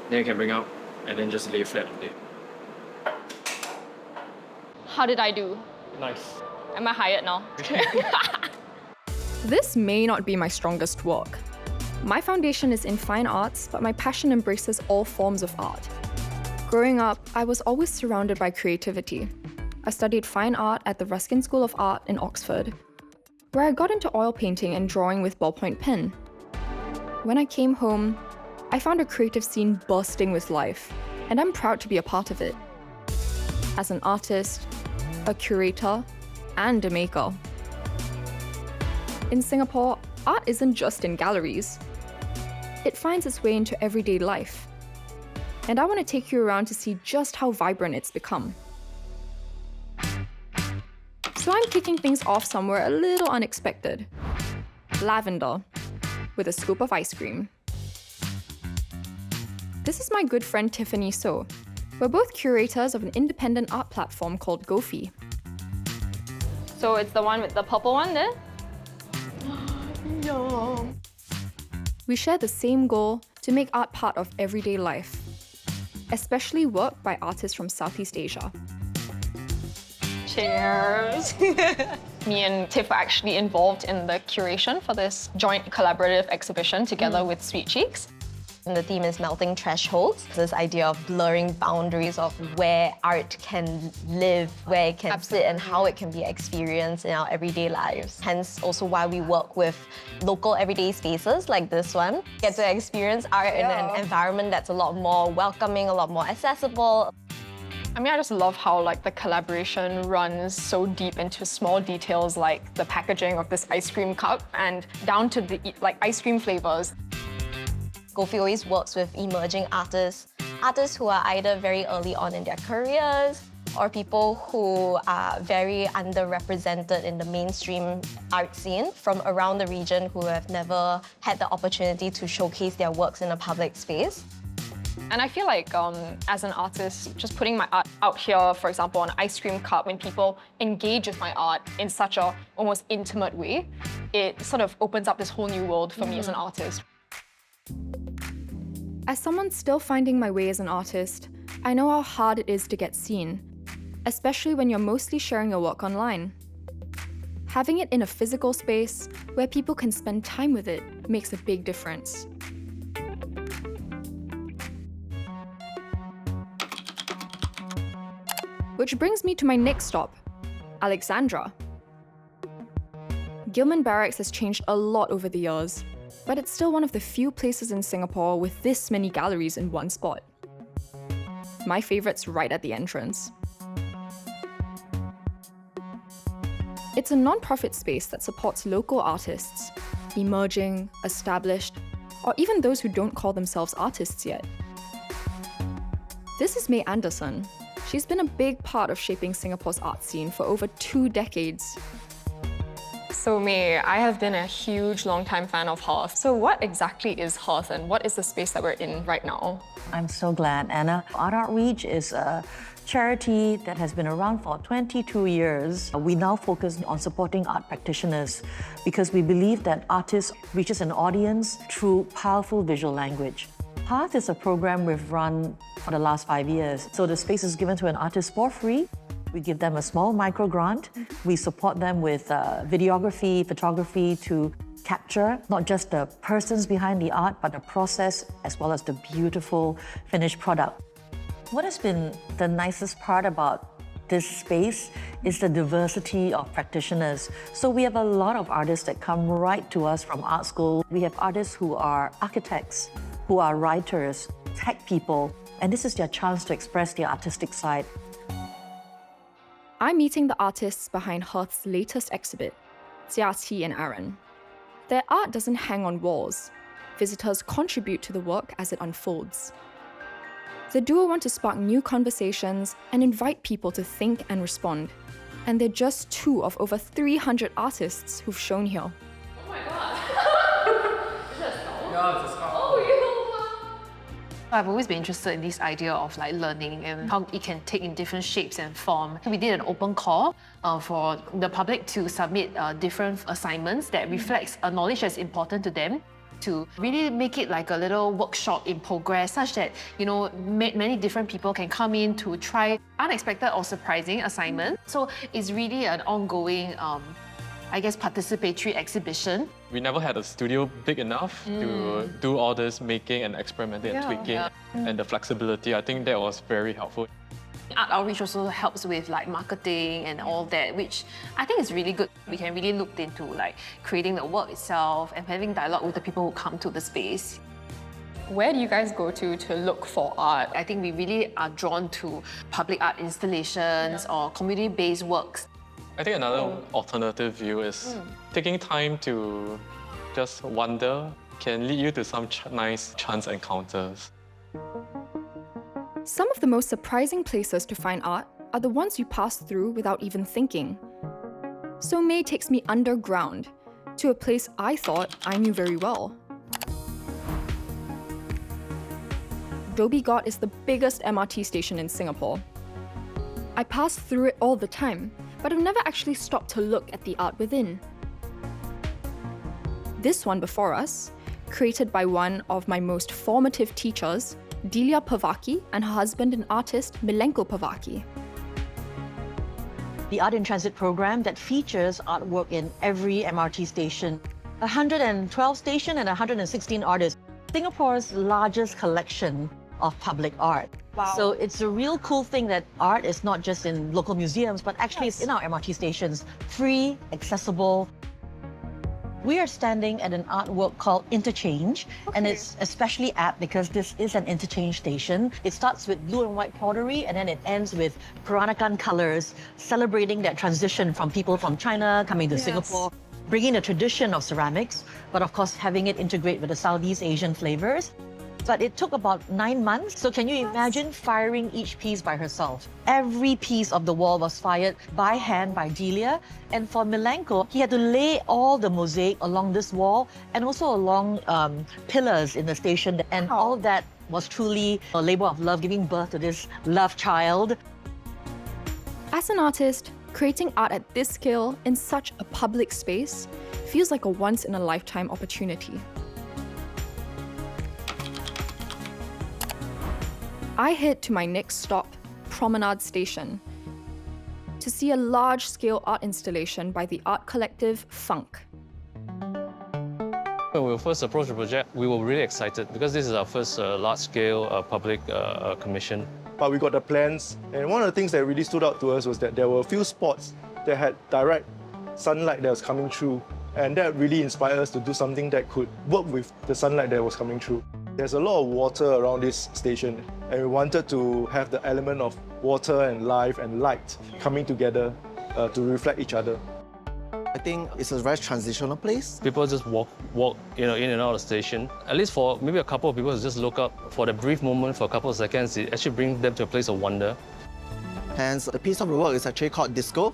Then you can bring out and then just lay flat on it. How did I do? Nice. Am I hired now? This may not be my strongest work. My foundation is in fine arts, but my passion embraces all forms of art. Growing up, I was always surrounded by creativity. I studied fine art at the Ruskin School of Art in Oxford, where I got into oil painting and drawing with ballpoint pen. When I came home, I found a creative scene bursting with life, and I'm proud to be a part of it. As an artist, a curator, and a maker. In Singapore, art isn't just in galleries. It finds its way into everyday life. And I want to take you around to see just how vibrant it's become. So I'm kicking things off somewhere a little unexpected. Lavender, with a scoop of ice cream. This is my good friend Tiffany So. We're both curators of an independent art platform called Gofi. So it's the one with the purple one there? Yum. We share the same goal to make art part of everyday life, especially work by artists from Southeast Asia. Cheers! Me and Tiff were actually involved in the curation for this joint collaborative exhibition together with Sweet Cheeks. And the theme is melting thresholds. This idea of blurring boundaries of where art can live, where it can sit, and how it can be experienced in our everyday lives. Hence, also why we work with local everyday spaces like this one. Get to experience art in an environment that's a lot more welcoming, a lot more accessible. I mean, I just love how the collaboration runs so deep into small details like the packaging of this ice cream cup and down to the ice cream flavors. Gofi always works with emerging artists who are either very early on in their careers or people who are very underrepresented in the mainstream art scene from around the region who have never had the opportunity to showcase their works in a public space. And I feel like as an artist, just putting my art out here, for example, on an ice cream cup, when people engage with my art in such a almost intimate way, it sort of opens up this whole new world for me as an artist. As someone still finding my way as an artist, I know how hard it is to get seen, especially when you're mostly sharing your work online. Having it in a physical space where people can spend time with it makes a big difference. Which brings me to my next stop, Alexandra. Gillman Barracks has changed a lot over the years, but it's still one of the few places in Singapore with this many galleries in one spot. My favourite's right at the entrance. It's a non-profit space that supports local artists, emerging, established, or even those who don't call themselves artists yet. This is May Anderson. She's been a big part of shaping Singapore's art scene for over 2 decades. So May, I have been a huge, long-time fan of HEARTH. So what exactly is HEARTH and what is the space that we're in right now? I'm so glad, Anna. Art Outreach is a charity that has been around for 22 years. We now focus on supporting art practitioners because we believe that artists reaches an audience through powerful visual language. HEARTH is a program we've run for the last 5 years. So the space is given to an artist for free. We give them a small micro grant. We support them with videography, photography to capture not just the persons behind the art, but the process as well as the beautiful finished product. What has been the nicest part about this space is the diversity of practitioners. So we have a lot of artists that come right to us from art school. We have artists who are architects, who are writers, tech people, and this is their chance to express their artistic side. I'm meeting the artists behind HEARTH's latest exhibit, Jia Qi and Aaron. Their art doesn't hang on walls. Visitors contribute to the work as it unfolds. The duo want to spark new conversations and invite people to think and respond. And they're just 2 of over 300 artists who've shown here. Oh my god! Is that a skull? Yeah, it's a skull. Oh, yeah. I've always been interested in this idea of learning and how it can take in different shapes and form. We did an open call for the public to submit different assignments that reflects a knowledge that's important to them. to really make it like a little workshop in progress, such that, you know, many different people can come in to try unexpected or surprising assignment. So it's really an ongoing, I guess, participatory exhibition. We never had a studio big enough to do all this making and experimenting and tweaking. And the flexibility, I think that was very helpful. Art outreach also helps with like marketing and all that, which I think is really good. We can really look into like creating the work itself and having dialogue with the people who come to the space. Where do you guys go to look for art? I think we really are drawn to public art installations or community-based works. I think another alternative view is taking time to just wander can lead you to some nice chance encounters. Some of the most surprising places to find art are the ones you pass through without even thinking. So May takes me underground to a place I thought I knew very well. Dhoby Ghaut is the biggest MRT station in Singapore. I pass through it all the time, but I've never actually stopped to look at the art within. This one before us, created by one of my most formative teachers, Delia Pavaki, and her husband and artist, Milenko Pavaki. The Art in Transit program that features artwork in every MRT station. 112 stations and 116 artists. Singapore's largest collection of public art. Wow. So it's a real cool thing that art is not just in local museums, but actually it's in our MRT stations. Free, accessible. We are standing at an artwork called Interchange, and it's especially apt because this is an interchange station. It starts with blue and white pottery, and then it ends with Peranakan colors, celebrating that transition from people from China coming to Singapore, bringing the tradition of ceramics, but of course having it integrate with the Southeast Asian flavors. But it took about 9 months. So can you imagine firing each piece by herself? Every piece of the wall was fired by hand by Delia. And for Milenko, he had to lay all the mosaic along this wall and also along pillars in the station. And all of that was truly a labor of love, giving birth to this love child. As an artist, creating art at this scale in such a public space feels like a once-in-a-lifetime opportunity. I head to my next stop, Promenade Station, to see a large-scale art installation by the art collective Funk. When we first approached the project, we were really excited because this is our first large-scale public commission. But we got the plans, and one of the things that really stood out to us was that there were a few spots that had direct sunlight that was coming through, and that really inspired us to do something that could work with the sunlight that was coming through. There's a lot of water around this station, and we wanted to have the element of water and life and light coming together to reflect each other. I think it's a very transitional place. People just walk, in and out of the station. At least for maybe a couple of people to just look up for the brief moment for a couple of seconds, it actually brings them to a place of wonder. Hence, the piece of the work is actually called DISCO.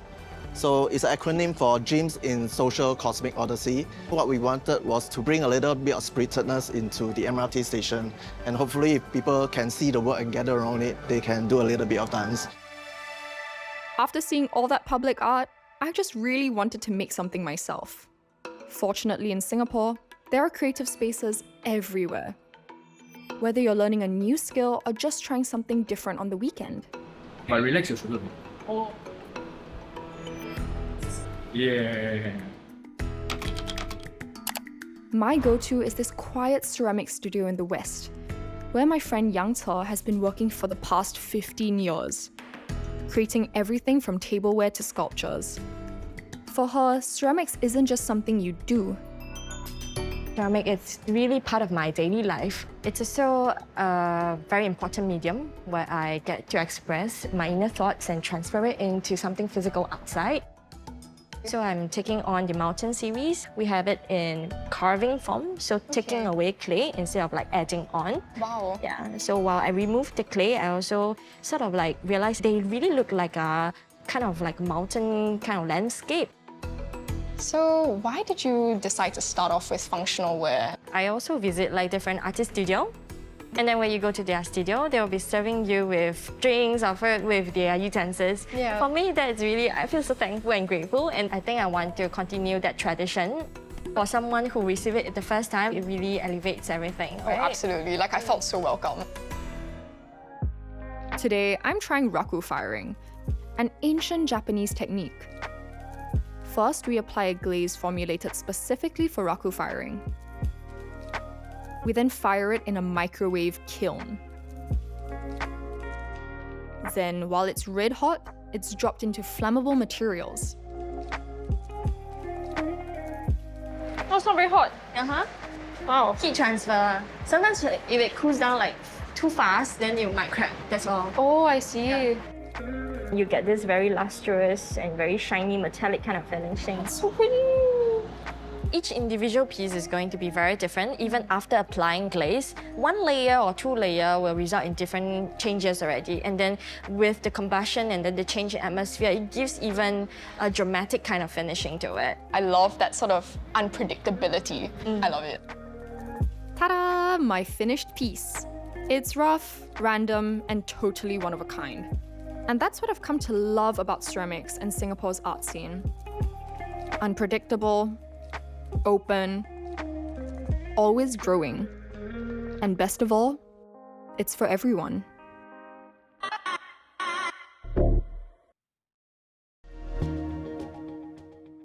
So it's an acronym for Dreams in Social Cosmic Odyssey. What we wanted was to bring a little bit of spiritedness into the MRT station. And hopefully if people can see the work and gather around it, they can do a little bit of dance. After seeing all that public art, I just really wanted to make something myself. Fortunately, in Singapore, there are creative spaces everywhere. Whether you're learning a new skill or just trying something different on the weekend. But relax your shoulder. Oh. Yeah. My go-to is this quiet ceramic studio in the West, where my friend Yang Ce has been working for the past 15 years, creating everything from tableware to sculptures. For her, ceramics isn't just something you do. Ceramic is really part of my daily life. It's also a very important medium where I get to express my inner thoughts and transfer it into something physical outside. So I'm taking on the mountain series. We have it in carving form, so taking away clay instead of like adding on. Wow. Yeah, so while I remove the clay, I also sort of like realized they really look like a kind of like mountain kind of landscape. So why did you decide to start off with functional wear? I also visit like different artist studios. And then when you go to their studio, they'll be serving you with drinks or food with their utensils. Yeah. For me, that's really, I feel so thankful and grateful, and I think I want to continue that tradition. For someone who receives it the first time, it really elevates everything, right? Oh, absolutely. Like, I felt so welcome. Today, I'm trying raku firing, an ancient Japanese technique. First, we apply a glaze formulated specifically for raku firing. We then fire it in a microwave kiln. Then, while it's red hot, it's dropped into flammable materials. Oh, it's not very hot. Wow. Heat transfer. Sometimes if it cools down like too fast, then it might crack, that's all. Oh, I see. You get this very lustrous and very shiny metallic kind of finishing. So pretty. Each individual piece is going to be very different, even after applying glaze. One layer or two layer will result in different changes already. And then with the combustion and then the change in atmosphere, it gives even a dramatic kind of finishing to it. I love that sort of unpredictability. I love it. Ta-da! My finished piece. It's rough, random, and totally one of a kind. And that's what I've come to love about ceramics and Singapore's art scene. Unpredictable, open, always growing. And best of all, it's for everyone.